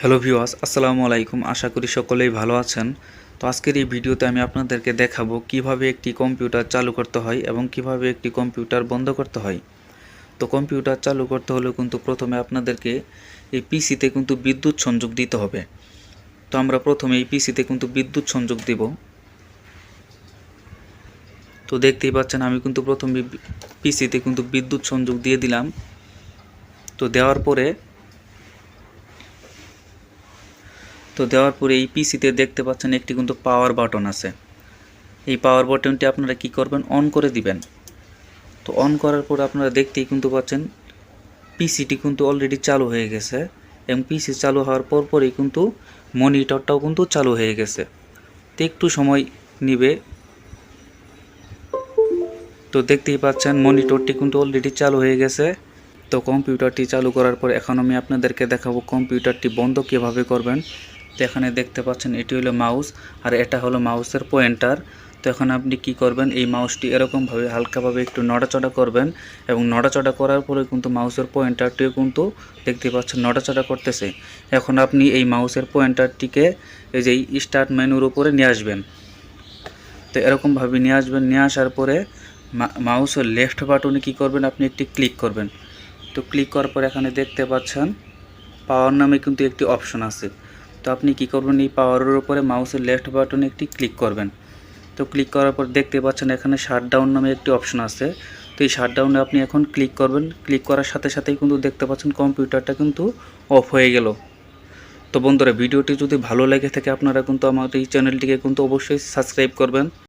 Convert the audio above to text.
Hello viewers, আসসালামু আলাইকুম। আশা করি সকলেই ভালো আছেন। তো আজকের এই ভিডিওতে আমি আপনাদেরকে দেখাবো কিভাবে একটি কম্পিউটার চালু করতে হয় এবং কিভাবে একটি কম্পিউটার বন্ধ করতে হয়। তো কম্পিউটার চালু করতে হলে কিন্তু প্রথমে আপনাদেরকে এই পিসিতে কিন্তু বিদ্যুৎ সংযোগ দিতে হবে। তো আমরা প্রথমে এই পিসিতে কিন্তু বিদ্যুৎ সংযোগ দিব। তো দেখতেই পাচ্ছেন আমি কিন্তু প্রথমে পিসিতে কিন্তু বিদ্যুৎ সংযোগ দিয়ে দিলাম। তো দেওয়ার পরে এই পিসিতে দেখতে পাচ্ছেন একটি কিন্তু পাওয়ার বাটন আছে। এই পাওয়ার বাটনটি আপনারা কি করবেন, অন করে দিবেন। তো অন করার পর আপনারা দেখতেই কিন্তু পাচ্ছেন পিসিটি কিন্তু অলরেডি চালু হয়ে গেছে এবং পিসি চালু হওয়ার পরই কিন্তু মনিটরটাও কিন্তু চালু হয়ে গেছে। তো একটু সময় নিবে। তো দেখতেই পাচ্ছেন মনিটরটি কিন্তু অলরেডি চালু হয়ে গেছে। তো কম্পিউটারটি চালু করার পর এখন আমি আপনাদেরকে দেখাবো কম্পিউটারটি বন্ধ কিভাবে করবেন। তো এখানে দেখতে পাচ্ছেন এটি হলো মাউস আর এটা হলো মাউসের পয়েন্টার। তো এখন আপনি কি করবেন, এই মাউসটি এরকমভাবে হালকাভাবে একটু নড়াচড়া করবেন এবং নড়াচড়া করার পরে কিন্তু মাউসের পয়েন্টারটিও কিন্তু দেখতে পাচ্ছেন নড়াচড়া করতেছে। এখন আপনি এই মাউসের পয়েন্টারটিকে এই যে স্টার্ট মেনুর উপরে নিয়ে আসবেন। তো এরকমভাবে নিয়ে আসবেন। নিয়ে আসার পরে মাউসের লেফট বাটনে কি করবেন, আপনি একটি ক্লিক করবেন। তো ক্লিক করার পর এখানে দেখতে পাচ্ছেন পাওয়ার নামে কিন্তু একটি অপশন আছে। তো আপনি কি করবেন, এই পাওয়ারের উপরে মাউসের লেফট বাটনে একটি ক্লিক করবেন। তো ক্লিক করার পর দেখতে পাচ্ছেন এখানে শাটডাউন নামে একটি অপশন আছে। তো এই শাটডাউনে আপনি এখন ক্লিক করবেন। ক্লিক করার সাথে সাথেই কিন্তু দেখতে পাচ্ছেন কম্পিউটারটা কিন্তু অফ হয়ে গেল। তো বন্ধুরা, ভিডিওটি যদি ভালো লেগে থাকে আপনারা কিন্তু আমার এই চ্যানেলটিকে কিন্তু অবশ্যই সাবস্ক্রাইব করবেন।